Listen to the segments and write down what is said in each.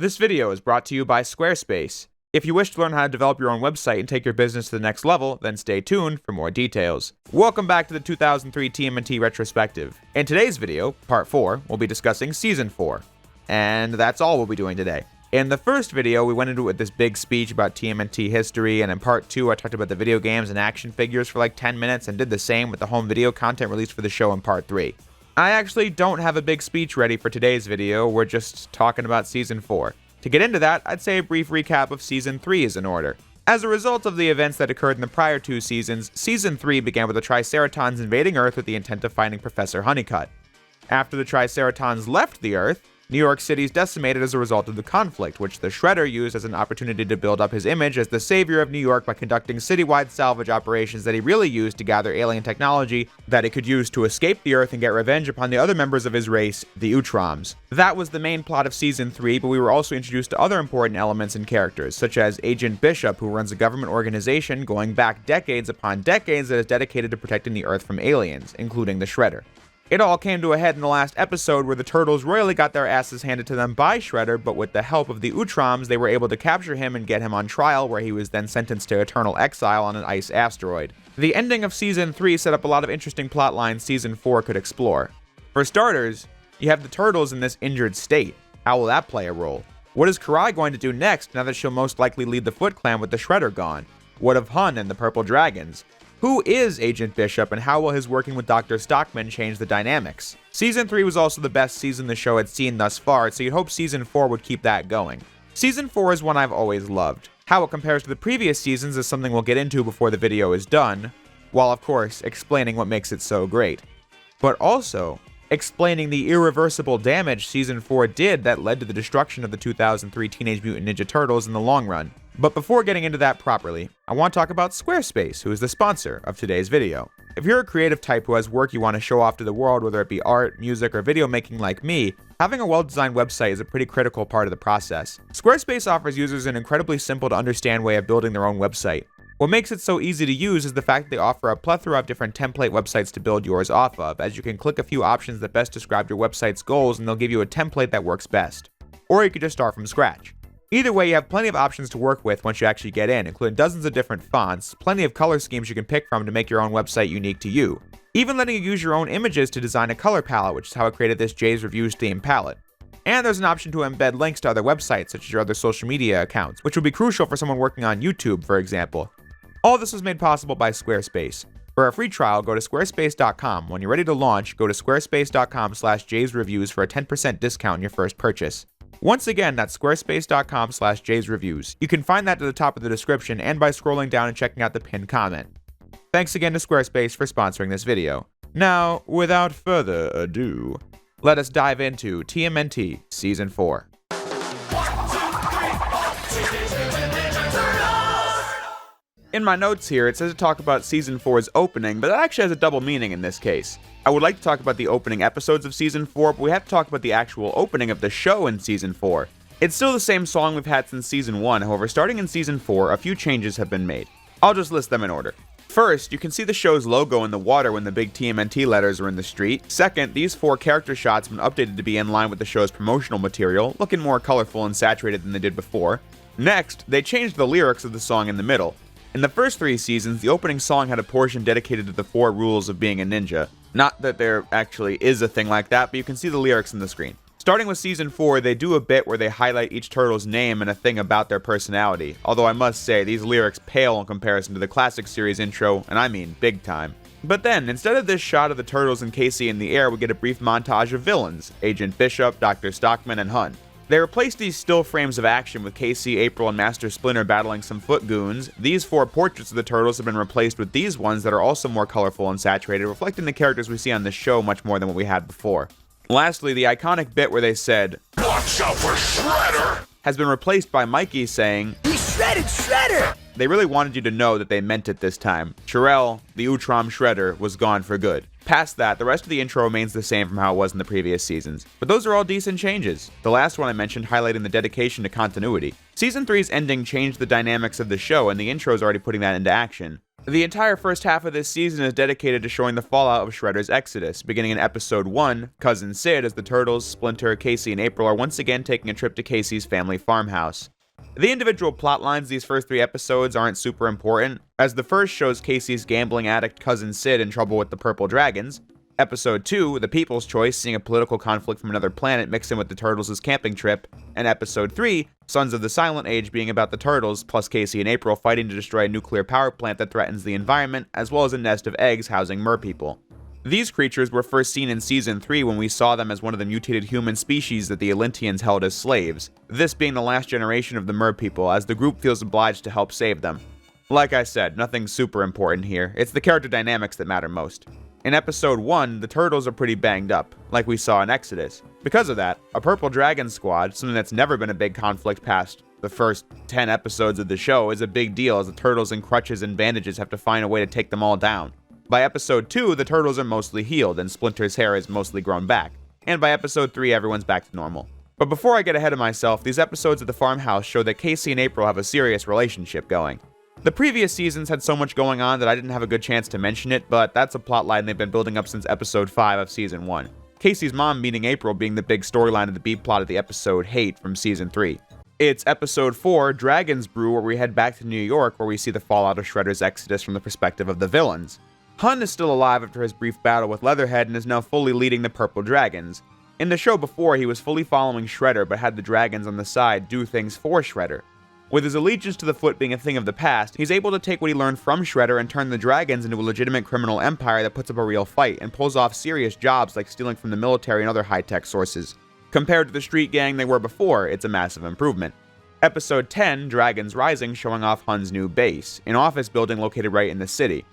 This video is brought to you by Squarespace. If you wish to learn how to develop your own website and take your business to the next level, then stay tuned for more details. Welcome back to the 2003 TMNT Retrospective. In today's video, part 4, we'll be discussing Season 4. And that's all we'll be doing today. In the first video, we went into it with this big speech about TMNT history, and in part 2, I talked about the video games and action figures for like 10 minutes and did the same with the home video content released for the show in part 3. I actually don't have a big speech ready for today's video, we're just talking about Season 4. To get into that, I'd say a brief recap of Season 3 is in order. As a result of the events that occurred in the prior 2 seasons, Season 3 began with the Triceratons invading Earth with the intent of finding Professor Honeycutt. After the Triceratons left the Earth, New York City is decimated as a result of the conflict, which the Shredder used as an opportunity to build up his image as the savior of New York by conducting citywide salvage operations that he really used to gather alien technology that he could use to escape the Earth and get revenge upon the other members of his race, the Utroms. That was the main plot of Season 3, but we were also introduced to other important elements and characters, such as Agent Bishop, who runs a government organization going back decades upon decades that is dedicated to protecting the Earth from aliens, including the Shredder. It all came to a head in the last episode where the Turtles royally got their asses handed to them by Shredder, but with the help of the Utroms, they were able to capture him and get him on trial, where he was then sentenced to eternal exile on an ice asteroid. The ending of Season 3 set up a lot of interesting plot lines Season 4 could explore. For starters, you have the Turtles in this injured state. How will that play a role? What is Karai going to do next now that she'll most likely lead the Foot Clan with the Shredder gone? What of Hun and the Purple Dragons? Who is Agent Bishop, and how will his working with Dr. Stockman change the dynamics? Season 3 was also the best season the show had seen thus far, so you'd hope Season 4 would keep that going. Season 4 is one I've always loved. How it compares to the previous seasons is something we'll get into before the video is done, while of course explaining what makes it so great. But also, explaining the irreversible damage Season 4 did that led to the destruction of the 2003 Teenage Mutant Ninja Turtles in the long run. But before getting into that properly, I want to talk about Squarespace, who is the sponsor of today's video. If you're a creative type who has work you want to show off to the world, whether it be art, music, or video making like me, having a well-designed website is a pretty critical part of the process. Squarespace offers users an incredibly simple to understand way of building their own website. What makes it so easy to use is the fact that they offer a plethora of different template websites to build yours off of, as you can click a few options that best describe your website's goals and they'll give you a template that works best. Or you could just start from scratch. Either way, you have plenty of options to work with once you actually get in, including dozens of different fonts, plenty of color schemes you can pick from to make your own website unique to you, even letting you use your own images to design a color palette, which is how I created this Jay's Reviews theme palette. And there's an option to embed links to other websites, such as your other social media accounts, which would be crucial for someone working on YouTube, for example. All this was made possible by Squarespace. For a free trial, go to squarespace.com. When you're ready to launch, go to squarespace.com/jaysreviews for a 10% discount on your first purchase. Once again, that's squarespace.com/jaysreviews. You can find that at the top of the description and by scrolling down and checking out the pinned comment. Thanks again to Squarespace for sponsoring this video. Now, without further ado, let us dive into TMNT Season 4. In my notes here, it says to talk about Season 4's opening, but that actually has a double meaning in this case. I would like to talk about the opening episodes of Season 4, but we have to talk about the actual opening of the show in Season 4. It's still the same song we've had since Season 1, however, starting in Season 4, a few changes have been made. I'll just list them in order. First, you can see the show's logo in the water when the big TMNT letters are in the street. Second, these 4 character shots have been updated to be in line with the show's promotional material, looking more colorful and saturated than they did before. Next, they changed the lyrics of the song in the middle. In the first 3 seasons, the opening song had a portion dedicated to the 4 rules of being a ninja. Not that there actually is a thing like that, but you can see the lyrics on the screen. Starting with Season 4, they do a bit where they highlight each turtle's name and a thing about their personality, although I must say, these lyrics pale in comparison to the classic series intro, and I mean big time. But then, instead of this shot of the turtles and Casey in the air, we get a brief montage of villains, Agent Bishop, Dr. Stockman, and Hun. They replaced these still frames of action with Casey, April, and Master Splinter battling some foot goons. These 4 portraits of the turtles have been replaced with these ones that are also more colorful and saturated, reflecting the characters we see on this show much more than what we had before. Lastly, the iconic bit where they said, "Watch out for Shredder!" has been replaced by Mikey saying, "He shredded Shredder!" They really wanted you to know that they meant it this time. Shirel, the Utrom Shredder, was gone for good. Past that, the rest of the intro remains the same from how it was in the previous seasons. But those are all decent changes. The last one I mentioned highlighting the dedication to continuity. Season 3's ending changed the dynamics of the show, and the intro is already putting that into action. The entire first half of this season is dedicated to showing the fallout of Shredder's exodus. Beginning in episode 1, Cousin Sid, as the Turtles, Splinter, Casey, and April are once again taking a trip to Casey's family farmhouse. The individual plot lines these first 3 episodes aren't super important, as the first shows Casey's gambling addict cousin Sid in trouble with the Purple Dragons. Episode 2, The People's Choice, seeing a political conflict from another planet mix in with the Turtles' camping trip, and Episode 3, Sons of the Silent Age, being about the Turtles, plus Casey and April fighting to destroy a nuclear power plant that threatens the environment, as well as a nest of eggs housing merpeople. These creatures were first seen in Season 3 when we saw them as one of the mutated human species that the Atlanteans held as slaves, this being the last generation of the merpeople, as the group feels obliged to help save them. Like I said, nothing super important here, it's the character dynamics that matter most. In episode 1, the Turtles are pretty banged up, like we saw in Exodus. Because of that, a Purple Dragon squad, something that's never been a big conflict past the first 10 episodes of the show, is a big deal as the Turtles in crutches and bandages have to find a way to take them all down. By episode 2, the Turtles are mostly healed and Splinter's hair is mostly grown back. And by episode 3, everyone's back to normal. But before I get ahead of myself, these episodes of the farmhouse show that Casey and April have a serious relationship going. The previous seasons had so much going on that I didn't have a good chance to mention it, but that's a plotline they've been building up since episode 5 of season 1. Casey's mom meeting April being the big storyline of the B-plot of the episode Hate from season 3. It's episode 4, Dragon's Brew, where we head back to New York where we see the fallout of Shredder's exodus from the perspective of the villains. Hun is still alive after his brief battle with Leatherhead and is now fully leading the Purple Dragons. In the show before, he was fully following Shredder but had the dragons on the side do things for Shredder. With his allegiance to the Foot being a thing of the past, he's able to take what he learned from Shredder and turn the dragons into a legitimate criminal empire that puts up a real fight and pulls off serious jobs like stealing from the military and other high-tech sources. Compared to the street gang they were before, it's a massive improvement. Episode 10, Dragons Rising, showing off Hun's new base, an office building located right in the city.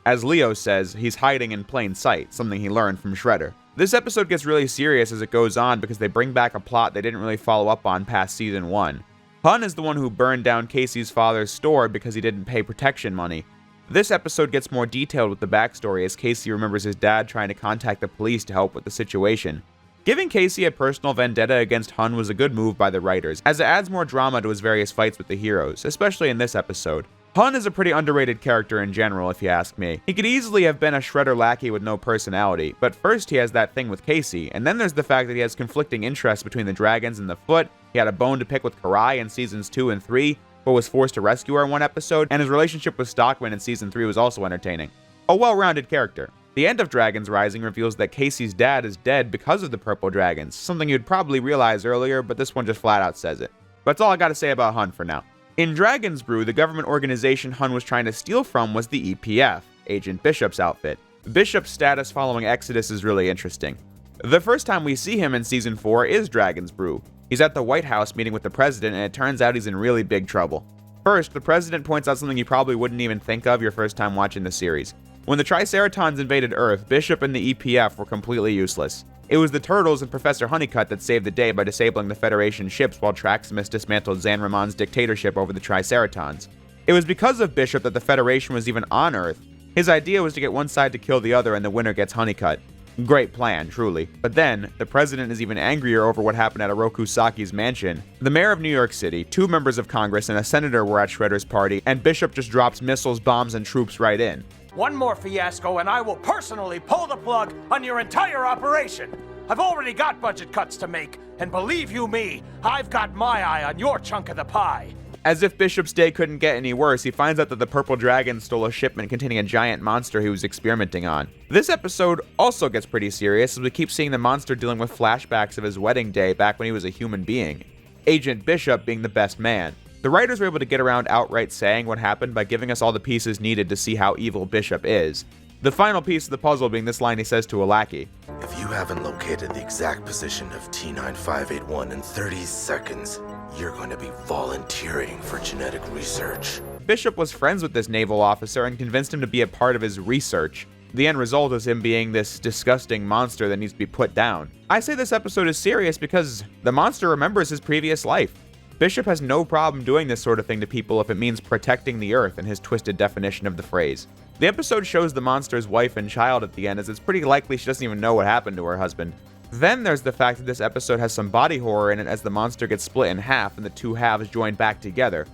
As Leo says, he's hiding in plain sight, something he learned from Shredder. This episode gets really serious as it goes on because they bring back a plot they didn't really follow up on past season 1. Hun is the one who burned down Casey's father's store because he didn't pay protection money. This episode gets more detailed with the backstory as Casey remembers his dad trying to contact the police to help with the situation. Giving Casey a personal vendetta against Hun was a good move by the writers, as it adds more drama to his various fights with the heroes, especially in this episode. Hun is a pretty underrated character in general, if you ask me. He could easily have been a Shredder lackey with no personality, but first he has that thing with Casey, and then there's the fact that he has conflicting interests between the dragons and the Foot. He had a bone to pick with Karai in seasons 2 and 3, but was forced to rescue her in one episode, and his relationship with Stockman in season 3 was also entertaining. A well-rounded character. The end of Dragons Rising reveals that Casey's dad is dead because of the Purple Dragons, something you'd probably realize earlier, but this one just flat out says it. That's all I gotta say about Hun for now. In Dragon's Brew, the government organization Hun was trying to steal from was the EPF, Agent Bishop's outfit. Bishop's status following Exodus is really interesting. The first time we see him in season 4 is Dragon's Brew. He's at the White House meeting with the president, and it turns out he's in really big trouble. First, the president points out something you probably wouldn't even think of your first time watching the series. When the Triceratons invaded Earth, Bishop and the EPF were completely useless. It was the Turtles and Professor Honeycutt that saved the day by disabling the Federation ships while Traximus dismantled Zanramon's dictatorship over the Triceratons. It was because of Bishop that the Federation was even on Earth. His idea was to get one side to kill the other and the winner gets Honeycutt. Great plan, truly. But then, the president is even angrier over what happened at Oroku Saki's mansion. The mayor of New York City, 2 members of Congress, and a senator were at Shredder's party, and Bishop just drops missiles, bombs, and troops right in. One more fiasco and I will personally pull the plug on your entire operation. I've already got budget cuts to make, and believe you me, I've got my eye on your chunk of the pie. As if Bishop's day couldn't get any worse, he finds out that the Purple Dragon stole a shipment containing a giant monster he was experimenting on. This episode also gets pretty serious as we keep seeing the monster dealing with flashbacks of his wedding day back when he was a human being. Agent Bishop being the best man. The writers were able to get around outright saying what happened by giving us all the pieces needed to see how evil Bishop is. The final piece of the puzzle being this line he says to a lackey. If you haven't located the exact position of T9581 in 30 seconds, you're going to be volunteering for genetic research. Bishop was friends with this naval officer and convinced him to be a part of his research. The end result is him being this disgusting monster that needs to be put down. I say this episode is serious because the monster remembers his previous life. Bishop has no problem doing this sort of thing to people if it means protecting the Earth in his twisted definition of the phrase. The episode shows the monster's wife and child at the end, as it's pretty likely she doesn't even know what happened to her husband. Then there's the fact that this episode has some body horror in it as the monster gets split in half and the 2 halves join back together.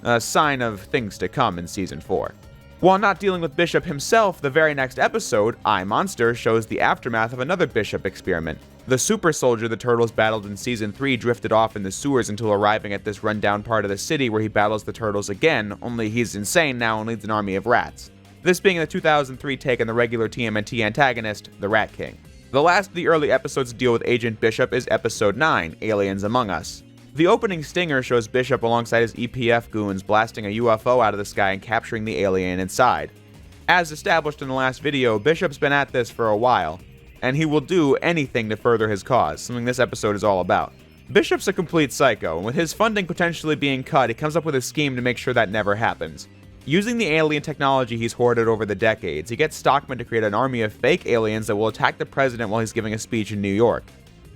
A sign of things to come in season 4. While not dealing with Bishop himself, the very next episode, I, Monster, shows the aftermath of another Bishop experiment. The super soldier the Turtles battled in Season 3 drifted off in the sewers until arriving at this rundown part of the city where he battles the Turtles again, only he's insane now and leads an army of rats. This being the 2003 take on the regular TMNT antagonist, the Rat King. The last of the early episodes to deal with Agent Bishop is Episode 9, Aliens Among Us. The opening stinger shows Bishop alongside his EPF goons blasting a UFO out of the sky and capturing the alien inside. As established in the last video, Bishop's been at this for a while, and he will do anything to further his cause, something this episode is all about. Bishop's a complete psycho, and with his funding potentially being cut, he comes up with a scheme to make sure that never happens. Using the alien technology he's hoarded over the decades, he gets Stockman to create an army of fake aliens that will attack the president while he's giving a speech in New York.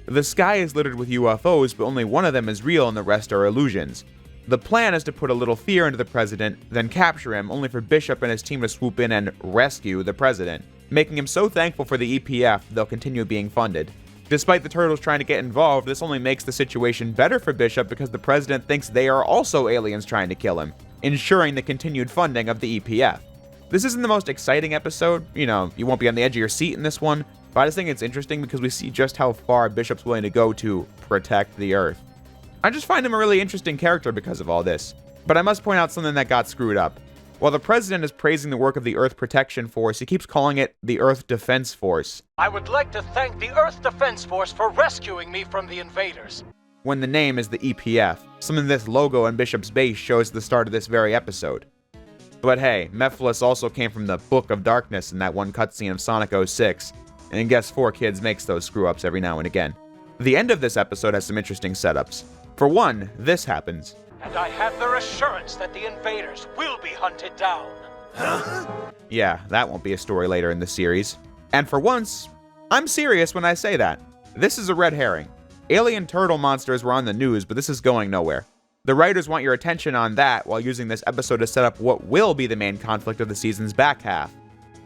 The sky is littered with UFOs, but only one of them is real and the rest are illusions. The plan is to put a little fear into the president, then capture him, only for Bishop and his team to swoop in and rescue the president, making him so thankful for the EPF they'll continue being funded. Despite the Turtles trying to get involved, this only makes the situation better for Bishop because the president thinks they are also aliens trying to kill him, ensuring the continued funding of the EPF. This isn't the most exciting episode, you won't be on the edge of your seat in this one, but I just think it's interesting because we see just how far Bishop's willing to go to protect the Earth. I just find him a really interesting character because of all this. But I must point out something that got screwed up. While the president is praising the work of the Earth Protection Force, he keeps calling it the Earth Defense Force. I would like to thank the Earth Defense Force for rescuing me from the invaders. When the name is the EPF, something this logo on Bishop's base shows at the start of this very episode. But hey, Mephiles also came from the Book of Darkness in that one cutscene of Sonic 06, and guess 4Kids makes those screw-ups every now and again. The end of this episode has some interesting setups. For one, this happens. And I have their assurance that the invaders will be hunted down. Yeah, that won't be a story later in the series. And for once, I'm serious when I say that. This is a red herring. Alien turtle monsters were on the news, but this is going nowhere. The writers want your attention on that while using this episode to set up what will be the main conflict of the season's back half.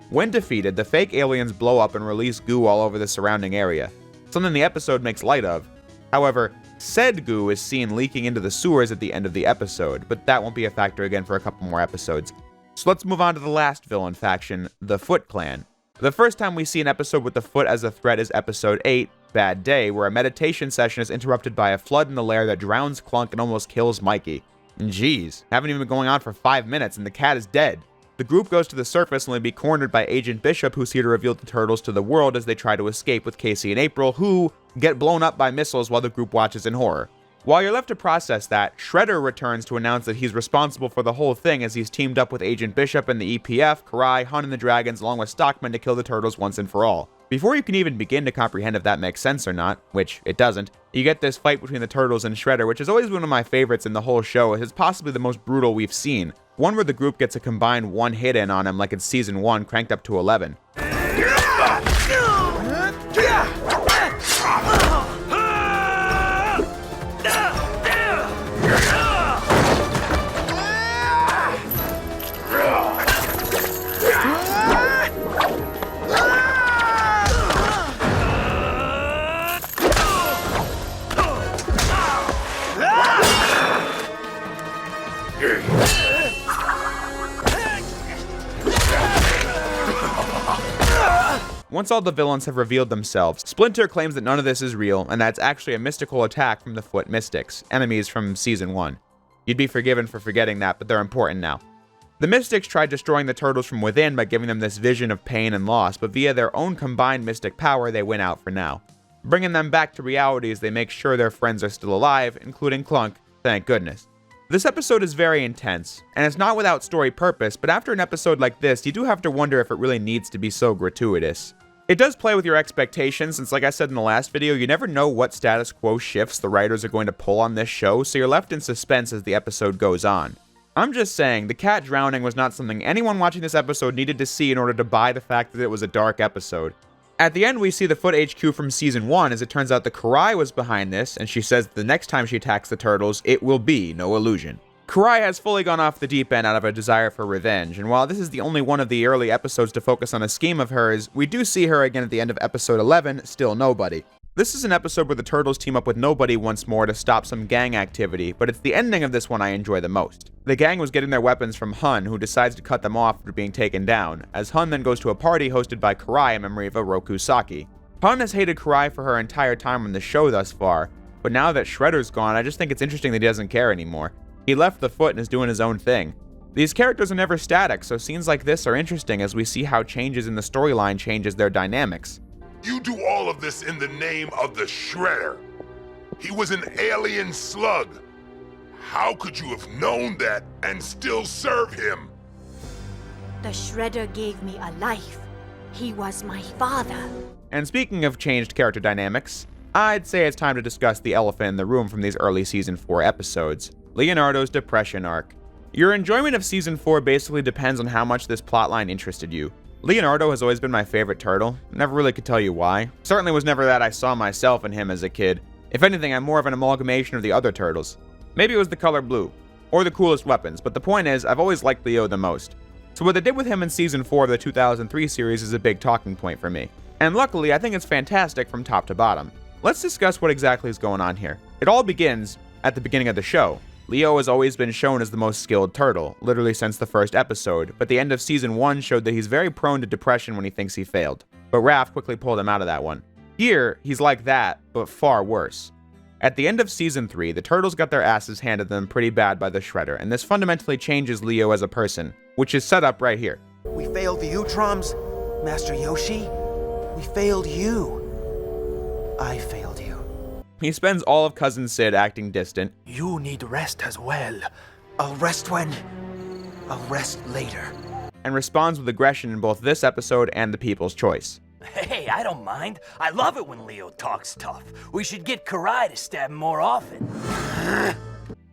When defeated, the fake aliens blow up and release goo all over the surrounding area, something the episode makes light of. However, said goo is seen leaking into the sewers at the end of the episode, but that won't be a factor again for a couple more episodes. So let's move on to the last villain faction, the Foot Clan. The first time we see an episode with the Foot as a threat is episode 8, Bad Day, where a meditation session is interrupted by a flood in the lair that drowns Clunk and almost kills Mikey. And geez, haven't even been going on for 5 minutes and the cat is dead. The group goes to the surface only to be cornered by Agent Bishop, who's here to reveal the Turtles to the world as they try to escape with Casey and April, who get blown up by missiles while the group watches in horror. While you're left to process that, Shredder returns to announce that he's responsible for the whole thing as he's teamed up with Agent Bishop and the EPF, Karai, Hun and the Dragons, along with Stockman to kill the Turtles once and for all. Before you can even begin to comprehend if that makes sense or not, which it doesn't, you get this fight between the Turtles and Shredder, which has always been one of my favorites in the whole show, as it's possibly the most brutal we've seen. One where the group gets a combined one hit in on him like it's Season 1 cranked up to 11. Once all the villains have revealed themselves, Splinter claims that none of this is real, and that it's actually a mystical attack from the Foot Mystics, enemies from Season 1. You'd be forgiven for forgetting that, but they're important now. The Mystics tried destroying the Turtles from within by giving them this vision of pain and loss, but via their own combined mystic power, they win out for now. Bringing them back to reality as they make sure their friends are still alive, including Clunk, thank goodness. This episode is very intense, and it's not without story purpose, but after an episode like this, you do have to wonder if it really needs to be so gratuitous. It does play with your expectations, since like I said in the last video, you never know what status quo shifts the writers are going to pull on this show, so you're left in suspense as the episode goes on. I'm just saying, the cat drowning was not something anyone watching this episode needed to see in order to buy the fact that it was a dark episode. At the end, we see the Foot HQ from Season 1, as it turns out that Karai was behind this, and she says that the next time she attacks the Turtles, it will be no illusion. Karai has fully gone off the deep end out of a desire for revenge, and while this is the only one of the early episodes to focus on a scheme of hers, we do see her again at the end of episode 11, Still Nobody. This is an episode where the Turtles team up with nobody once more to stop some gang activity, but it's the ending of this one I enjoy the most. The gang was getting their weapons from Hun, who decides to cut them off after being taken down, as Hun then goes to a party hosted by Karai in memory of Oroku Saki. Hun has hated Karai for her entire time on the show thus far, but now that Shredder's gone, I just think it's interesting that he doesn't care anymore. He left the foot and is doing his own thing. These characters are never static, so scenes like this are interesting as we see how changes in the storyline changes their dynamics. You do all of this in the name of the Shredder. He was an alien slug. How could you have known that and still serve him? The Shredder gave me a life. He was my father. And speaking of changed character dynamics, I'd say it's time to discuss the elephant in the room from these early Season 4 episodes, Leonardo's depression arc. Your enjoyment of Season 4 basically depends on how much this plotline interested you. Leonardo has always been my favorite turtle. Never really could tell you why. Certainly was never that I saw myself in him as a kid. If anything, I'm more of an amalgamation of the other turtles. Maybe it was the color blue, or the coolest weapons, but the point is, I've always liked Leo the most. So what they did with him in Season 4 of the 2003 series is a big talking point for me. And luckily, I think it's fantastic from top to bottom. Let's discuss what exactly is going on here. It all begins at the beginning of the show. Leo has always been shown as the most skilled turtle, literally since the first episode, but the end of Season 1 showed that he's very prone to depression when he thinks he failed. But Raph quickly pulled him out of that one. Here, he's like that, but far worse. At the end of Season 3, the Turtles got their asses handed to them pretty bad by the Shredder, and this fundamentally changes Leo as a person, which is set up right here. We failed the Utroms, Master Yoshi. We failed you. I failed you. He spends all of Cousin Sid acting distant. You need rest as well. I'll rest when? I'll rest later. And responds with aggression in both this episode and The People's Choice. Hey, I don't mind. I love it when Leo talks tough. We should get Karai to stab him more often.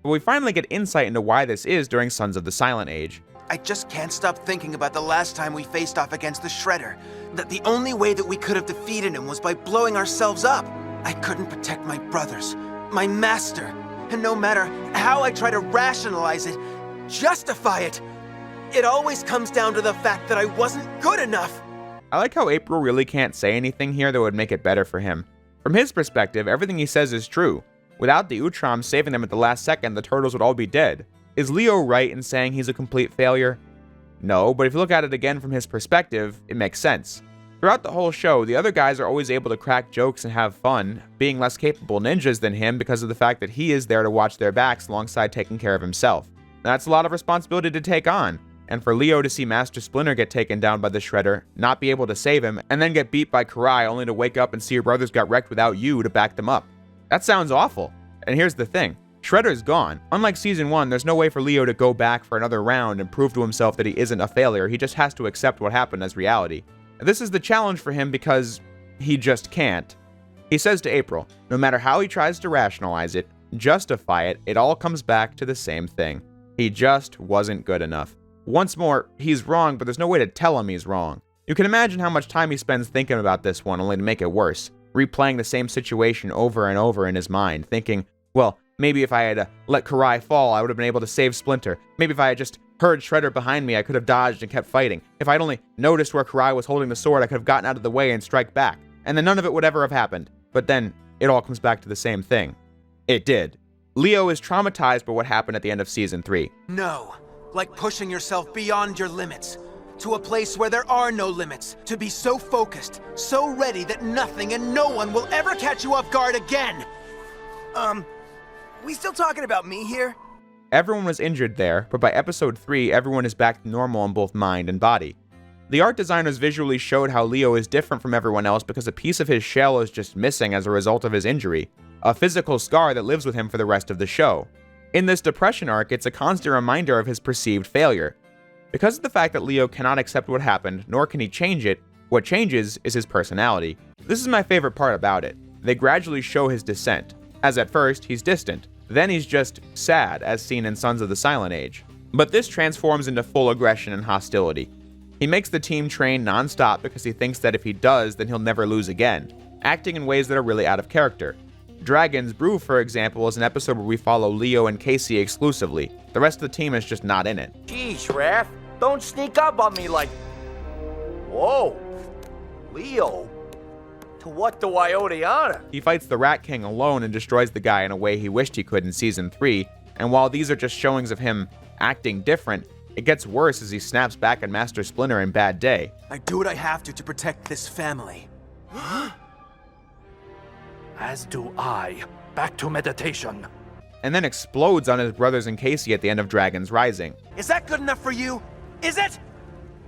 But we finally get insight into why this is during Sons of the Silent Age. I just can't stop thinking about the last time we faced off against the Shredder. That the only way that we could have defeated him was by blowing ourselves up. I couldn't protect my brothers, my master, and no matter how I try to rationalize it, justify it, it always comes down to the fact that I wasn't good enough. I like how April really can't say anything here that would make it better for him. From his perspective, everything he says is true. Without the Utroms saving them at the last second, the Turtles would all be dead. Is Leo right in saying he's a complete failure? No, but if you look at it again from his perspective, it makes sense. Throughout the whole show, the other guys are always able to crack jokes and have fun, being less capable ninjas than him because of the fact that he is there to watch their backs alongside taking care of himself. That's a lot of responsibility to take on, and for Leo to see Master Splinter get taken down by the Shredder, not be able to save him, and then get beat by Karai only to wake up and see your brothers got wrecked without you to back them up. That sounds awful. And here's the thing. Shredder's gone. Unlike Season 1, there's no way for Leo to go back for another round and prove to himself that he isn't a failure. He just has to accept what happened as reality. This is the challenge for him because he just can't. He says to April, no matter how he tries to rationalize it, justify it, it all comes back to the same thing. He just wasn't good enough. Once more, he's wrong, but there's no way to tell him he's wrong. You can imagine how much time he spends thinking about this one, only to make it worse, replaying the same situation over and over in his mind, thinking, well, maybe if I had let Karai fall, I would have been able to save Splinter. Maybe if I had just heard Shredder behind me, I could have dodged and kept fighting. If I'd only noticed where Karai was holding the sword, I could have gotten out of the way and strike back. And then none of it would ever have happened. But then, it all comes back to the same thing. It did. Leo is traumatized by what happened at the end of Season 3. No, like pushing yourself beyond your limits. To a place where there are no limits. To be so focused, so ready that nothing and no one will ever catch you off guard again. We still talking about me here? Everyone was injured there, but by episode 3, everyone is back to normal in both mind and body. The art designers visually showed how Leo is different from everyone else because a piece of his shell is just missing as a result of his injury, a physical scar that lives with him for the rest of the show. In this depression arc, it's a constant reminder of his perceived failure. Because of the fact that Leo cannot accept what happened, nor can he change it, what changes is his personality. This is my favorite part about it. They gradually show his descent, as at first, he's distant. Then he's just sad, as seen in Sons of the Silent Age. But this transforms into full aggression and hostility. He makes the team train non-stop because he thinks that if he does, then he'll never lose again, acting in ways that are really out of character. Dragon's Brew, for example, is an episode where we follow Leo and Casey exclusively. The rest of the team is just not in it. Jeez, Raph, don't sneak up on me like... Whoa, Leo. What do I owe the honor? He fights the Rat King alone and destroys the guy in a way he wished he could in Season 3, and while these are just showings of him acting different, it gets worse as he snaps back at Master Splinter in Bad Day. I do what I have to protect this family. As do I. Back to meditation. And then explodes on his brothers and Casey at the end of Dragon's Rising. Is that good enough for you? Is it?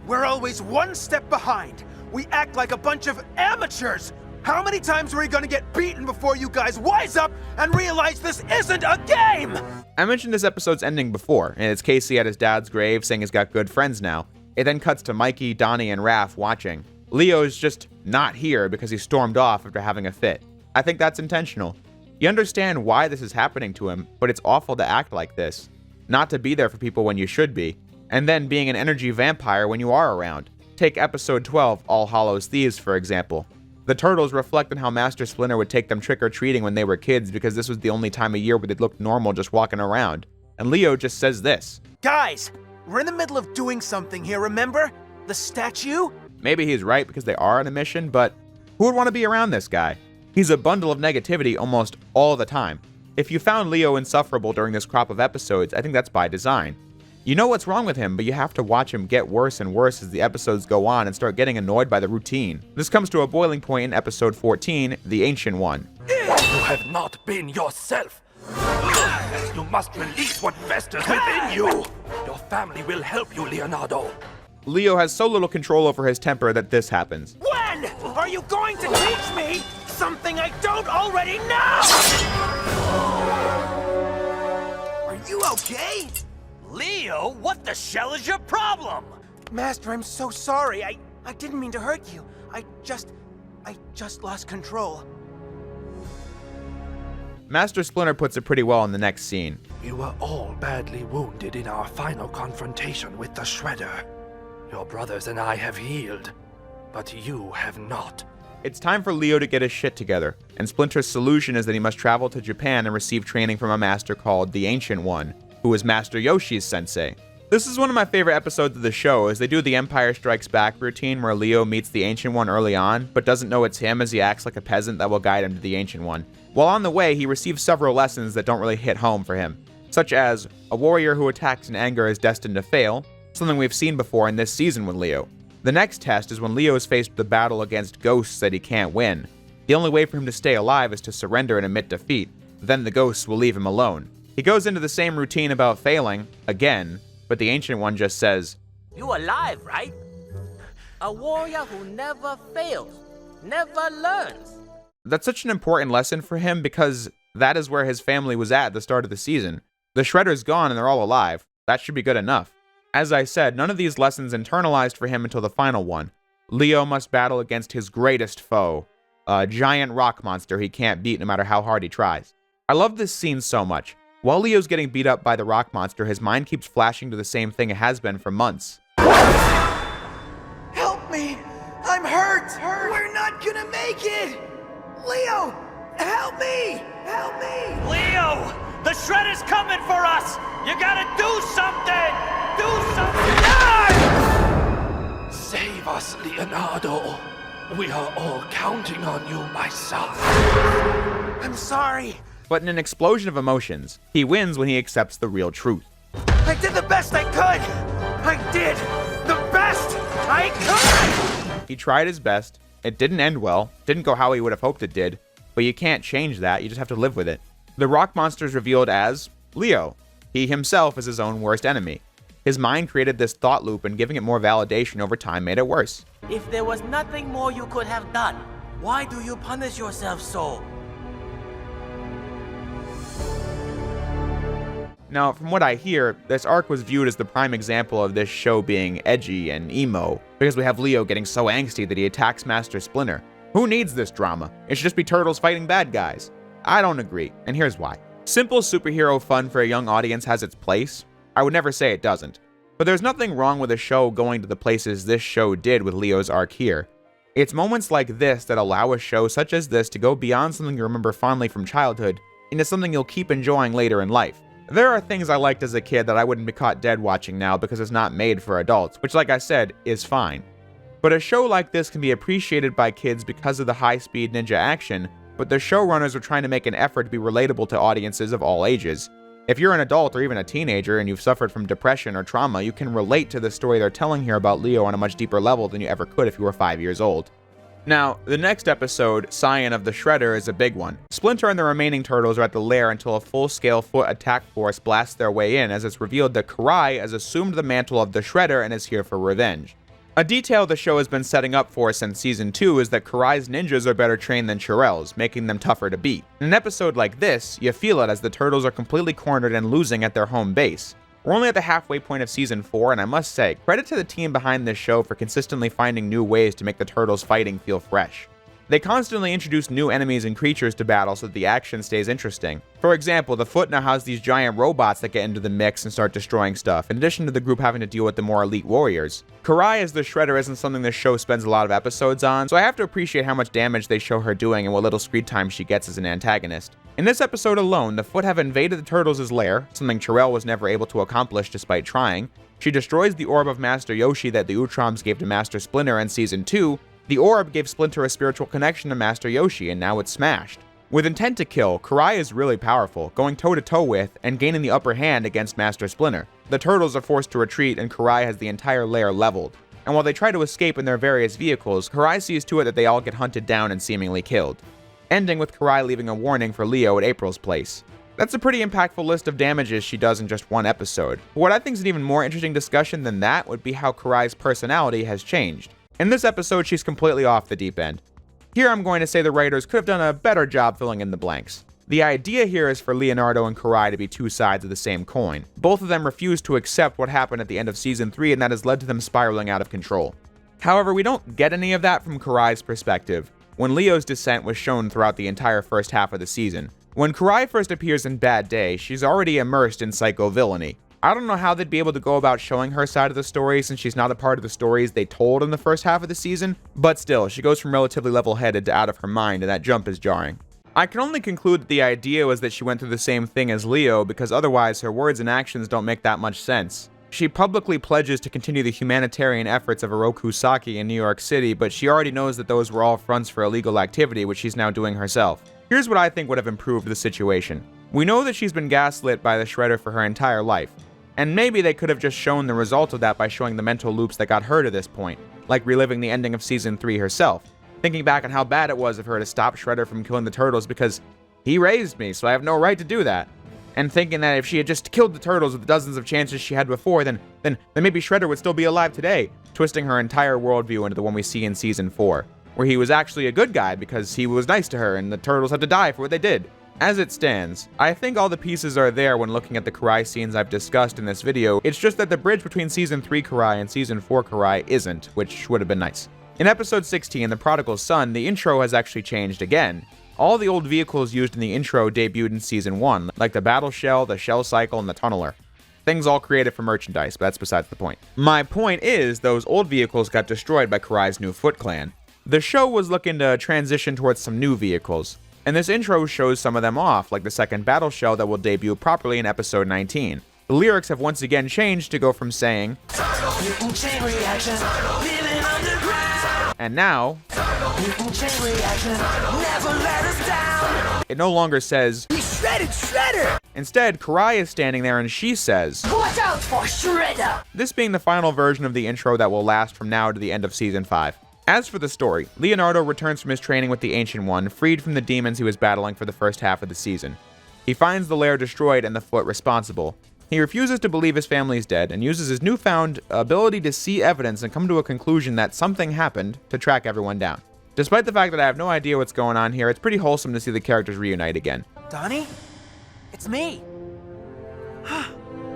We're always one step behind. We act like a bunch of amateurs. How many times are we gonna get beaten before you guys wise up and realize this isn't a game? I mentioned this episode's ending before, and it's Casey at his dad's grave saying he's got good friends now. It then cuts to Mikey, Donnie, and Raph watching. Leo's just not here because he stormed off after having a fit. I think that's intentional. You understand why this is happening to him, but it's awful to act like this. Not to be there for people when you should be, and then being an energy vampire when you are around. Take episode 12, All Hallows Thieves, for example. The turtles reflect on how Master Splinter would take them trick-or-treating when they were kids because this was the only time of year where they'd look normal just walking around. And Leo just says this. Guys, we're in the middle of doing something here, remember? The statue? Maybe he's right because they are on a mission, but who would want to be around this guy? He's a bundle of negativity almost all the time. If you found Leo insufferable during this crop of episodes, I think that's by design. You know what's wrong with him, but you have to watch him get worse and worse as the episodes go on and start getting annoyed by the routine. This comes to a boiling point in episode 14, The Ancient One. You have not been yourself. You must release what festers within you. Your family will help you, Leonardo. Leo has so little control over his temper that this happens. When are you going to teach me something I don't already know? Are you okay? Leo, what the shell is your problem? Master, I'm so sorry. I didn't mean to hurt you. I just lost control. Master Splinter puts it pretty well in the next scene. We were all badly wounded in our final confrontation with the Shredder. Your brothers and I have healed, but you have not. It's time for Leo to get his shit together, and Splinter's solution is that he must travel to Japan and receive training from a master called the Ancient One, who is Master Yoshi's sensei. This is one of my favorite episodes of the show, as they do the Empire Strikes Back routine where Leo meets the Ancient One early on, but doesn't know it's him as he acts like a peasant that will guide him to the Ancient One. While on the way, he receives several lessons that don't really hit home for him, such as a warrior who attacks in anger is destined to fail, something we've seen before in this season with Leo. The next test is when Leo is faced with a battle against ghosts that he can't win. The only way for him to stay alive is to surrender and admit defeat, then the ghosts will leave him alone. He goes into the same routine about failing, again, but the Ancient One just says, "You alive, right? A warrior who never fails, never learns." That's such an important lesson for him because that is where his family was at the start of the season. The Shredder's gone and they're all alive. That should be good enough. As I said, none of these lessons internalized for him until the final one. Leo must battle against his greatest foe, a giant rock monster he can't beat no matter how hard he tries. I love this scene so much. While Leo's getting beat up by the rock monster, his mind keeps flashing to the same thing it has been for months. Help me! I'm hurt! We're not gonna make it! Leo! Help me! Help me! Leo! The Shredder's coming for us! You gotta do something! Do something! Ah! Save us, Leonardo. We are all counting on you, my son. I'm sorry. But in an explosion of emotions, he wins when he accepts the real truth. I did the best I could! I did the best I could! He tried his best. It didn't end well, didn't go how he would have hoped it did, but you can't change that, you just have to live with it. The rock monster is revealed as Leo. He himself is his own worst enemy. His mind created this thought loop, and giving it more validation over time made it worse. If there was nothing more you could have done, why do you punish yourself so? Now, from what I hear, this arc was viewed as the prime example of this show being edgy and emo, because we have Leo getting so angsty that he attacks Master Splinter. Who needs this drama? It should just be turtles fighting bad guys. I don't agree, and here's why. Simple superhero fun for a young audience has its place. I would never say it doesn't. But there's nothing wrong with a show going to the places this show did with Leo's arc here. It's moments like this that allow a show such as this to go beyond something you remember fondly from childhood into something you'll keep enjoying later in life. There are things I liked as a kid that I wouldn't be caught dead watching now because it's not made for adults, which, like I said, is fine. But a show like this can be appreciated by kids because of the high-speed ninja action, but the showrunners are trying to make an effort to be relatable to audiences of all ages. If you're an adult or even a teenager and you've suffered from depression or trauma, you can relate to the story they're telling here about Leo on a much deeper level than you ever could if you were 5 years old. Now, the next episode, Scion of the Shredder, is a big one. Splinter and the remaining turtles are at the lair until a full-scale foot attack force blasts their way in, as it's revealed that Karai has assumed the mantle of the Shredder and is here for revenge. A detail the show has been setting up for since Season 2 is that Karai's ninjas are better trained than Shirel's, making them tougher to beat. In an episode like this, you feel it as the turtles are completely cornered and losing at their home base. We're only at the halfway point of Season 4, and I must say, credit to the team behind this show for consistently finding new ways to make the turtles' fighting feel fresh. They constantly introduce new enemies and creatures to battle so that the action stays interesting. For example, the Foot now has these giant robots that get into the mix and start destroying stuff, in addition to the group having to deal with the more elite warriors. Karai as the Shredder isn't something this show spends a lot of episodes on, so I have to appreciate how much damage they show her doing and what little screen time she gets as an antagonist. In this episode alone, the Foot have invaded the turtles' lair, something Shirel was never able to accomplish despite trying. She destroys the orb of Master Yoshi that the Utroms gave to Master Splinter in Season 2. The orb gave Splinter a spiritual connection to Master Yoshi, and now it's smashed. With intent to kill, Karai is really powerful, going toe-to-toe with and gaining the upper hand against Master Splinter. The turtles are forced to retreat, and Karai has the entire lair leveled. And while they try to escape in their various vehicles, Karai sees to it that they all get hunted down and seemingly killed, ending with Karai leaving a warning for Leo at April's place. That's a pretty impactful list of damages she does in just one episode. But what I think is an even more interesting discussion than that would be how Karai's personality has changed. In this episode, she's completely off the deep end. Here I'm going to say the writers could have done a better job filling in the blanks. The idea here is for Leonardo and Karai to be two sides of the same coin. Both of them refuse to accept what happened at the end of Season 3, and that has led to them spiraling out of control. However, we don't get any of that from Karai's perspective, when Leo's descent was shown throughout the entire first half of the season. When Karai first appears in Bad Day, she's already immersed in psycho-villainy. I don't know how they'd be able to go about showing her side of the story since she's not a part of the stories they told in the first half of the season, but still, she goes from relatively level-headed to out of her mind, and that jump is jarring. I can only conclude that the idea was that she went through the same thing as Leo, because otherwise her words and actions don't make that much sense. She publicly pledges to continue the humanitarian efforts of Oroku Saki in New York City, but she already knows that those were all fronts for illegal activity, which she's now doing herself. Here's what I think would have improved the situation. We know that she's been gaslit by the Shredder for her entire life, and maybe they could have just shown the result of that by showing the mental loops that got her to this point, like reliving the ending of Season 3 herself, thinking back on how bad it was of her to stop Shredder from killing the turtles because he raised me, so I have no right to do that. And thinking that if she had just killed the turtles with the dozens of chances she had before, then maybe Shredder would still be alive today, twisting her entire worldview into the one we see in Season 4, where he was actually a good guy because he was nice to her and the turtles had to die for what they did. As it stands, I think all the pieces are there when looking at the Karai scenes I've discussed in this video. It's just that the bridge between Season 3 Karai and Season 4 Karai isn't, which would have been nice. In Episode 16, The Prodigal Son, the intro has actually changed again. All the old vehicles used in the intro debuted in Season 1, like the Battle Shell, the Shell Cycle, and the Tunneler. Things all created for merchandise, but that's besides the point. My point is, those old vehicles got destroyed by Karai's new Foot Clan. The show was looking to transition towards some new vehicles, and this intro shows some of them off, like the second Battle Shell that will debut properly in Episode 19. The lyrics have once again changed to go from saying, and now, it no longer says, "We shredded Shredder!" Instead, Karai is standing there and she says, "Watch out for Shredder!" This being the final version of the intro that will last from now to the end of Season 5. As for the story, Leonardo returns from his training with the Ancient One, freed from the demons he was battling for the first half of the season. He finds the lair destroyed and the Foot responsible. He refuses to believe his family is dead and uses his newfound ability to see evidence and come to a conclusion that something happened to track everyone down. Despite the fact that I have no idea what's going on here, it's pretty wholesome to see the characters reunite again. Donnie? It's me!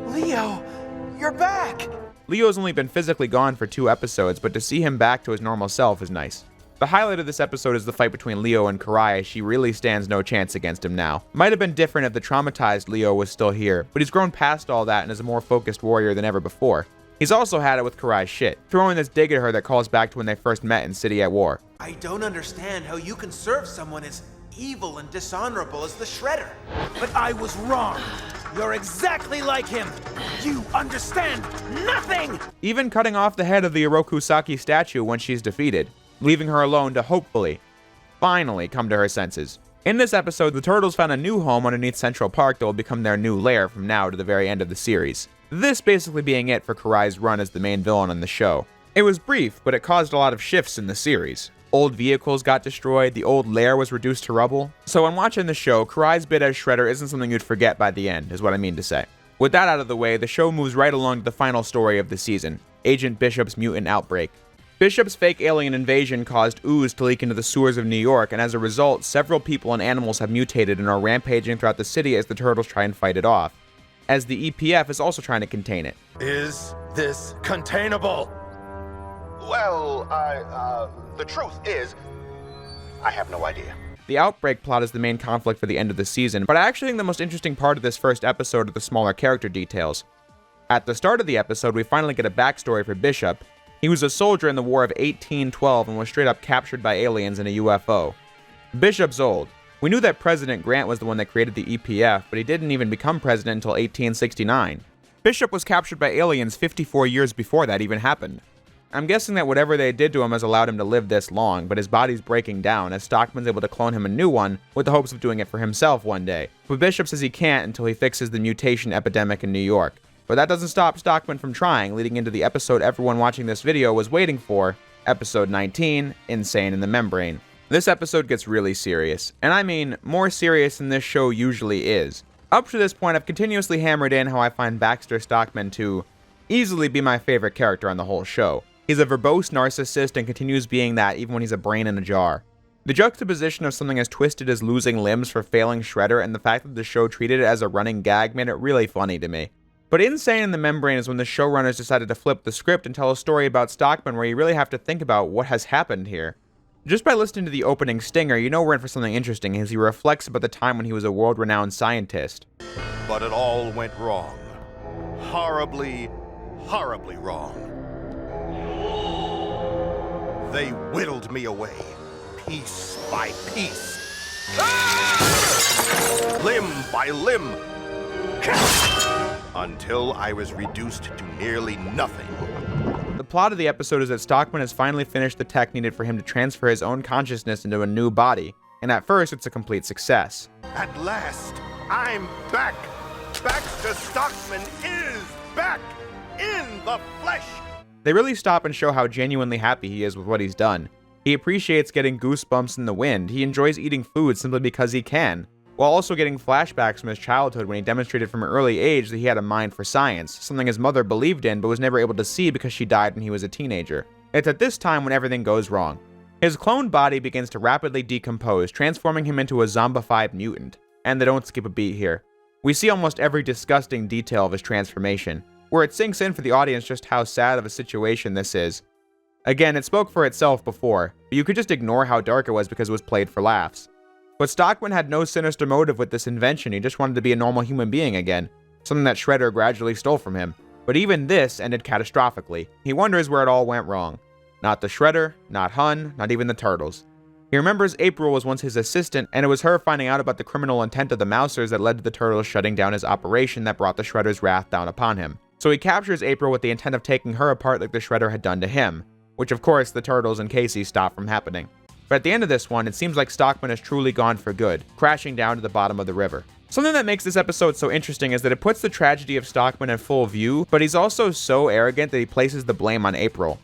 Leo, you're back! Leo's only been physically gone for 2 episodes, but to see him back to his normal self is nice. The highlight of this episode is the fight between Leo and Karai, as she really stands no chance against him now. Might have been different if the traumatized Leo was still here, but he's grown past all that and is a more focused warrior than ever before. He's also had it with Karai's shit, throwing this dig at her that calls back to when they first met in City at War. I don't understand how you can serve someone as evil and dishonorable as the Shredder. But I was wrong. You're exactly like him! You understand nothing! Even cutting off the head of the Orokusaki statue when she's defeated, leaving her alone to hopefully, finally come to her senses. In this episode, the turtles found a new home underneath Central Park that will become their new lair from now to the very end of the series. This basically being it for Karai's run as the main villain on the show. It was brief, but it caused a lot of shifts in the series. Old vehicles got destroyed, the old lair was reduced to rubble. So when watching the show, Karai's bit as Shredder isn't something you'd forget by the end, is what I mean to say. With that out of the way, the show moves right along to the final story of the season, Agent Bishop's mutant outbreak. Bishop's fake alien invasion caused ooze to leak into the sewers of New York, and as a result, several people and animals have mutated and are rampaging throughout the city as the turtles try and fight it off, as the EPF is also trying to contain it. Is this containable? Well, the truth is, I have no idea. The Outbreak plot is the main conflict for the end of the season, but I actually think the most interesting part of this first episode are the smaller character details. At the start of the episode, we finally get a backstory for Bishop. He was a soldier in the War of 1812 and was straight up captured by aliens in a UFO. Bishop's old. We knew that President Grant was the one that created the EPF, but he didn't even become president until 1869. Bishop was captured by aliens 54 years before that even happened. I'm guessing that whatever they did to him has allowed him to live this long, but his body's breaking down as Stockman's able to clone him a new one with the hopes of doing it for himself one day. But Bishop says he can't until he fixes the mutation epidemic in New York. But that doesn't stop Stockman from trying, leading into the episode everyone watching this video was waiting for, episode 19, Insane in the Membrane. This episode gets really serious, and I mean more serious than this show usually is. Up to this point, I've continuously hammered in how I find Baxter Stockman to easily be my favorite character on the whole show. He's a verbose narcissist and continues being that even when he's a brain in a jar. The juxtaposition of something as twisted as losing limbs for failing Shredder and the fact that the show treated it as a running gag made it really funny to me. But Insane in the Membrane is when the showrunners decided to flip the script and tell a story about Stockman where you really have to think about what has happened here. Just by listening to the opening stinger, you know we're in for something interesting as he reflects about the time when he was a world-renowned scientist. But it all went wrong. Horribly, horribly wrong. They whittled me away, piece by piece. Limb by limb. Until I was reduced to nearly nothing. The plot of the episode is that Stockman has finally finished the tech needed for him to transfer his own consciousness into a new body, and at first it's a complete success. At last, I'm back! Baxter Stockman is back! In the flesh! They really stop and show how genuinely happy he is with what he's done. He appreciates getting goosebumps in the wind, he enjoys eating food simply because he can, while also getting flashbacks from his childhood when he demonstrated from an early age that he had a mind for science, something his mother believed in but was never able to see because she died when he was a teenager. It's at this time when everything goes wrong. His cloned body begins to rapidly decompose, transforming him into a zombified mutant. And they don't skip a beat here. We see almost every disgusting detail of his transformation, where it sinks in for the audience just how sad of a situation this is. Again, it spoke for itself before, but you could just ignore how dark it was because it was played for laughs. But Stockman had no sinister motive with this invention, he just wanted to be a normal human being again, something that Shredder gradually stole from him. But even this ended catastrophically. He wonders where it all went wrong. Not the Shredder, not Hun, not even the Turtles. He remembers April was once his assistant, and it was her finding out about the criminal intent of the Mousers that led to the Turtles shutting down his operation that brought the Shredder's wrath down upon him. So he captures April with the intent of taking her apart like the Shredder had done to him, which of course the Turtles and Casey stop from happening. But at the end of this one, it seems like Stockman has truly gone for good, crashing down to the bottom of the river. Something that makes this episode so interesting is that it puts the tragedy of Stockman in full view, but he's also so arrogant that he places the blame on April.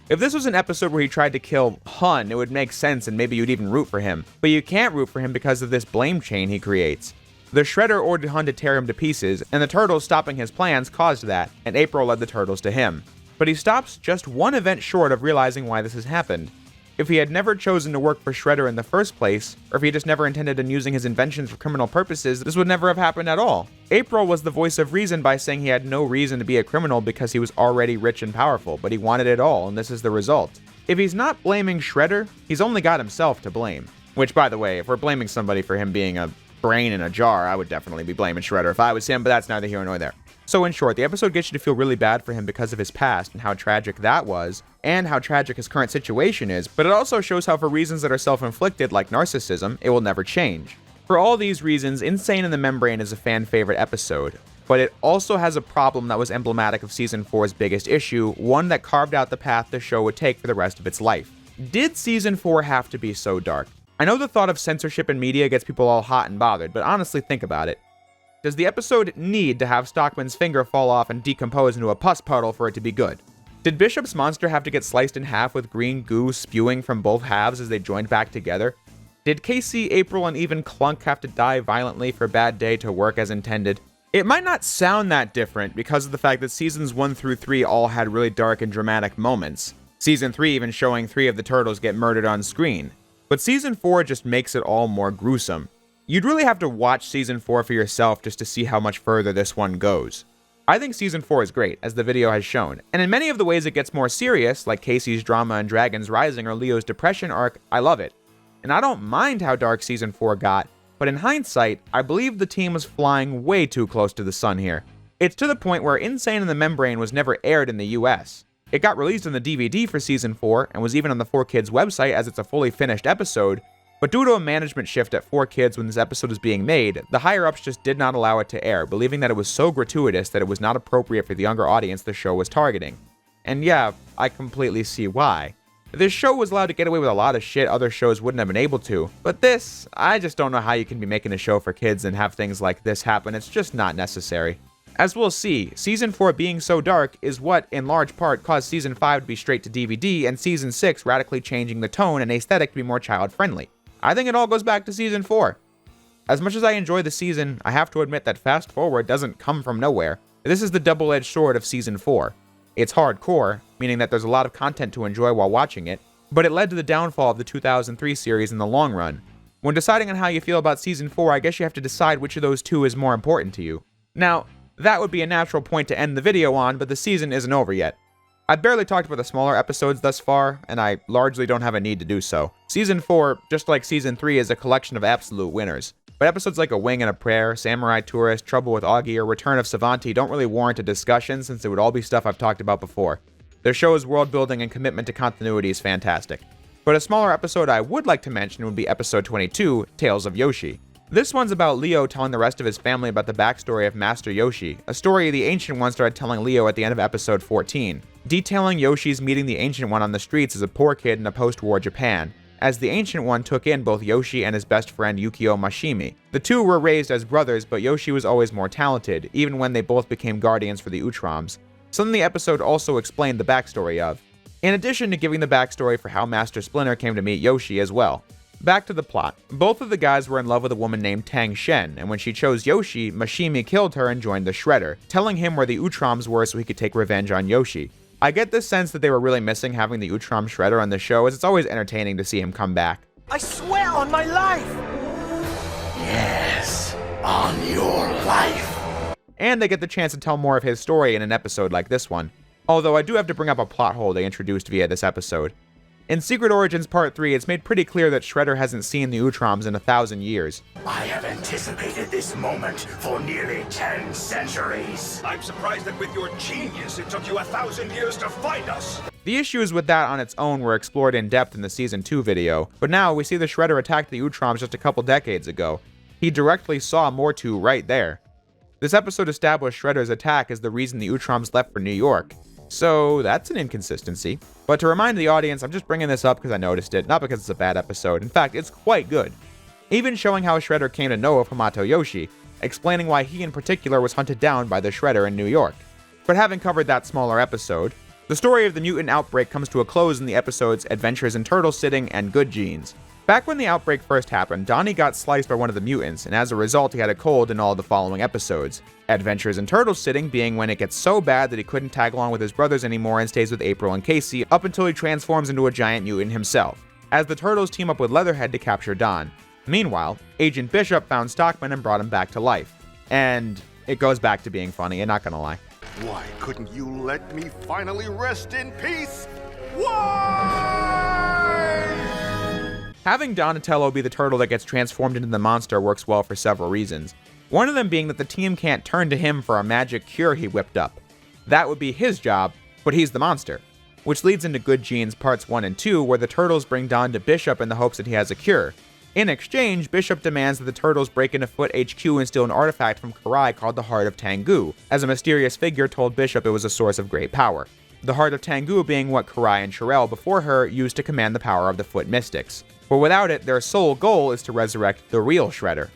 If this was an episode where he tried to kill Hun, it would make sense and maybe you'd even root for him. But you can't root for him because of this blame chain he creates. The Shredder ordered Hun to tear him to pieces, and the Turtles stopping his plans caused that, and April led the Turtles to him. But he stops just one event short of realizing why this has happened. If he had never chosen to work for Shredder in the first place, or if he just never intended on using his inventions for criminal purposes, this would never have happened at all. April was the voice of reason by saying he had no reason to be a criminal because he was already rich and powerful, but he wanted it all, and this is the result. If he's not blaming Shredder, he's only got himself to blame. Which, by the way, if we're blaming somebody for him being a brain in a jar, I would definitely be blaming Shredder if I was him, but that's neither here nor there. So in short, the episode gets you to feel really bad for him because of his past and how tragic that was, and how tragic his current situation is, but it also shows how for reasons that are self-inflicted, like narcissism, it will never change. For all these reasons, Insane in the Membrane is a fan favorite episode, but it also has a problem that was emblematic of Season 4's biggest issue, one that carved out the path the show would take for the rest of its life. Did Season 4 have to be so dark? I know the thought of censorship in media gets people all hot and bothered, but honestly think about it. Does the episode need to have Stockman's finger fall off and decompose into a pus puddle for it to be good? Did Bishop's monster have to get sliced in half with green goo spewing from both halves as they joined back together? Did Casey, April, and even Clunk have to die violently for Bad Day to work as intended? It might not sound that different because of the fact that Seasons 1 through 3 all had really dark and dramatic moments. Season 3 even showing 3 of the turtles get murdered on screen. But Season 4 just makes it all more gruesome. You'd really have to watch Season 4 for yourself just to see how much further this one goes. I think Season 4 is great, as the video has shown, and in many of the ways it gets more serious, like Casey's drama and Dragons Rising or Leo's depression arc, I love it. And I don't mind how dark Season 4 got, but in hindsight, I believe the team was flying way too close to the sun here. It's to the point where Insane in the Membrane was never aired in the US. It got released on the DVD for Season 4, and was even on the 4Kids website as it's a fully finished episode, but due to a management shift at 4Kids when this episode was being made, the higher-ups just did not allow it to air, believing that it was so gratuitous that it was not appropriate for the younger audience the show was targeting. And yeah, I completely see why. This show was allowed to get away with a lot of shit other shows wouldn't have been able to, but this, I just don't know how you can be making a show for kids and have things like this happen. It's just not necessary. As we'll see, Season 4 being so dark is what, in large part, caused Season 5 to be straight to DVD and Season 6 radically changing the tone and aesthetic to be more child-friendly. I think it all goes back to Season 4. As much as I enjoy the season, I have to admit that Fast Forward doesn't come from nowhere. This is the double-edged sword of Season 4. It's hardcore, meaning that there's a lot of content to enjoy while watching it, but it led to the downfall of the 2003 series in the long run. When deciding on how you feel about Season 4, I guess you have to decide which of those two is more important to you. Now, that would be a natural point to end the video on, but the season isn't over yet. I've barely talked about the smaller episodes thus far, and I largely don't have a need to do so. Season 4, just like Season 3, is a collection of absolute winners. But episodes like A Wing and a Prayer, Samurai Tourist, Trouble with Augie, or Return of Savanti don't really warrant a discussion since it would all be stuff I've talked about before. Their show's world building and commitment to continuity is fantastic. But a smaller episode I would like to mention would be episode 22, Tales of Yoshi. This one's about Leo telling the rest of his family about the backstory of Master Yoshi, a story the Ancient One started telling Leo at the end of episode 14, detailing Yoshi's meeting the Ancient One on the streets as a poor kid in a post-war Japan, as the Ancient One took in both Yoshi and his best friend Yukio Mashimi. The two were raised as brothers, but Yoshi was always more talented, even when they both became guardians for the Utroms, something the episode also explained the backstory of, in addition to giving the backstory for how Master Splinter came to meet Yoshi as well. Back to the plot. Both of the guys were in love with a woman named Tang Shen, and when she chose Yoshi, Mashimi killed her and joined the Shredder, telling him where the Utroms were so he could take revenge on Yoshi. I get the sense that they were really missing having the Utrom Shredder on the show, as it's always entertaining to see him come back. I swear on my life! Yes, on your life. And they get the chance to tell more of his story in an episode like this one. Although I do have to bring up a plot hole they introduced via this episode. In Secret Origins Part 3, it's made pretty clear that Shredder hasn't seen the Utroms in 1,000 years. I have anticipated this moment for nearly 10 centuries. I'm surprised that with your genius, it took you 1,000 years to find us. The issues with that on its own were explored in depth in the Season 2 video, but now we see the Shredder attack the Utroms just a couple decades ago. He directly saw Mortu right there. This episode established Shredder's attack as the reason the Utroms left for New York. So that's an inconsistency. But to remind the audience, I'm just bringing this up because I noticed it, not because it's a bad episode. In fact, it's quite good. Even showing how Shredder came to know of Hamato Yoshi, explaining why he in particular was hunted down by the Shredder in New York. But having covered that smaller episode, the story of the mutant outbreak comes to a close in the episodes Adventures in Turtle Sitting and Good Genes. Back when the outbreak first happened, Donnie got sliced by one of the mutants, and as a result he had a cold in all the following episodes. Adventures in Turtle Sitting being when it gets so bad that he couldn't tag along with his brothers anymore and stays with April and Casey up until he transforms into a giant mutant himself, as the Turtles team up with Leatherhead to capture Don. Meanwhile, Agent Bishop found Stockman and brought him back to life. And it goes back to being funny, I'm not gonna lie. Why couldn't you let me finally rest in peace? Why? Having Donatello be the turtle that gets transformed into the monster works well for several reasons. One of them being that the team can't turn to him for a magic cure he whipped up. That would be his job, but he's the monster. Which leads into Good Genes Parts 1 and 2, where the Turtles bring Don to Bishop in the hopes that he has a cure. In exchange, Bishop demands that the Turtles break into Foot HQ and steal an artifact from Karai called the Heart of Tengu, as a mysterious figure told Bishop it was a source of great power. The Heart of Tengu being what Karai and Shirel before her used to command the power of the Foot Mystics. But without it, their sole goal is to resurrect the real Shredder.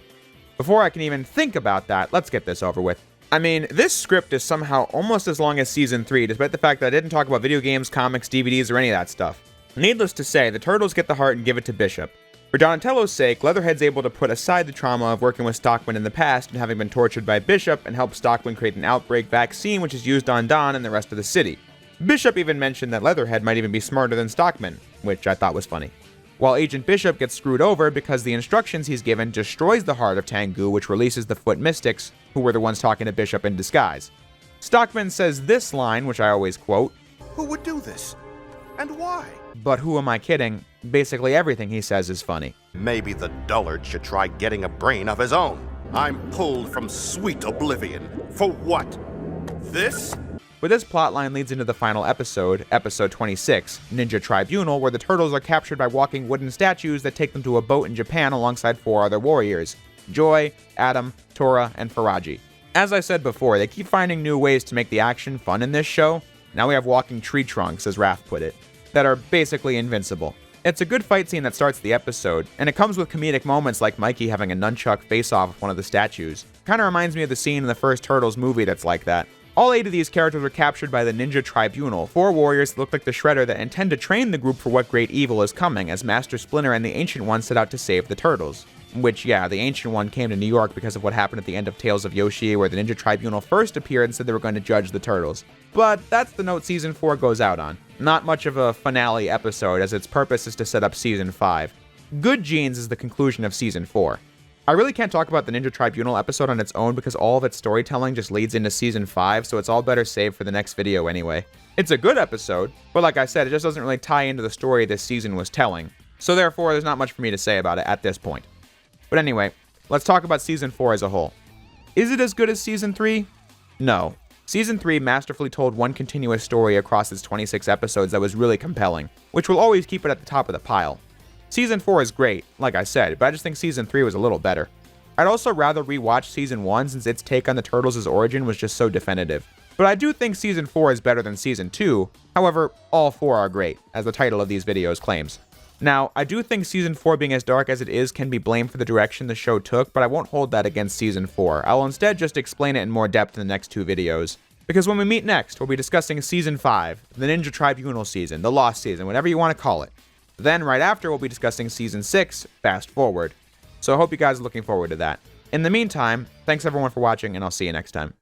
Before I can even think about that, let's get this over with. I mean, this script is somehow almost as long as Season 3, despite the fact that I didn't talk about video games, comics, DVDs, or any of that stuff. Needless to say, the Turtles get the heart and give it to Bishop. For Donatello's sake, Leatherhead's able to put aside the trauma of working with Stockman in the past and having been tortured by Bishop and help Stockman create an Outbreak vaccine which is used on Don and the rest of the city. Bishop even mentioned that Leatherhead might even be smarter than Stockman, which I thought was funny. While Agent Bishop gets screwed over because the instructions he's given destroys the Heart of Tengu, which releases the Foot Mystics, who were the ones talking to Bishop in disguise. Stockman says this line, which I always quote, Who would do this? And why? but who am I kidding? Basically everything he says is funny. Maybe the dullard should try getting a brain of his own. I'm pulled from sweet oblivion. For what? This? But this plotline leads into the final episode, episode 26, Ninja Tribunal, where the Turtles are captured by walking wooden statues that take them to a boat in Japan alongside 4 other warriors, Joy, Adam, Tora, and Faraji. As I said before, they keep finding new ways to make the action fun in this show. Now we have walking tree trunks, as Raph put it, that are basically invincible. It's a good fight scene that starts the episode, and it comes with comedic moments like Mikey having a nunchuck face-off with one of the statues. Kinda reminds me of the scene in the first Turtles movie that's like that. All 8 of these characters were captured by the Ninja Tribunal, 4 warriors that look like the Shredder that intend to train the group for what great evil is coming, as Master Splinter and the Ancient One set out to save the Turtles. Which, yeah, the Ancient One came to New York because of what happened at the end of Tales of Yoshi, where the Ninja Tribunal first appeared and said they were going to judge the Turtles. But that's the note Season 4 goes out on. Not much of a finale episode, as its purpose is to set up Season 5. Good Genes is the conclusion of Season 4. I really can't talk about the Ninja Tribunal episode on its own because all of its storytelling just leads into Season 5, so it's all better saved for the next video anyway. It's a good episode, but like I said, it just doesn't really tie into the story this season was telling. So therefore, there's not much for me to say about it at this point. But anyway, let's talk about Season 4 as a whole. Is it as good as Season 3? No. Season 3 masterfully told one continuous story across its 26 episodes that was really compelling, which will always keep it at the top of the pile. Season 4 is great, like I said, but I just think Season 3 was a little better. I'd also rather rewatch Season 1 since its take on the Turtles' origin was just so definitive. But I do think Season 4 is better than Season 2, however, all 4 are great, as the title of these videos claims. Now, I do think Season 4 being as dark as it is can be blamed for the direction the show took, but I won't hold that against Season 4. I'll instead just explain it in more depth in the next 2 videos. Because when we meet next, we'll be discussing Season 5, the Ninja Tribunal season, the Lost season, whatever you want to call it. Then, right after, we'll be discussing Season 6, Fast Forward. So I hope you guys are looking forward to that. In the meantime, thanks everyone for watching, and I'll see you next time.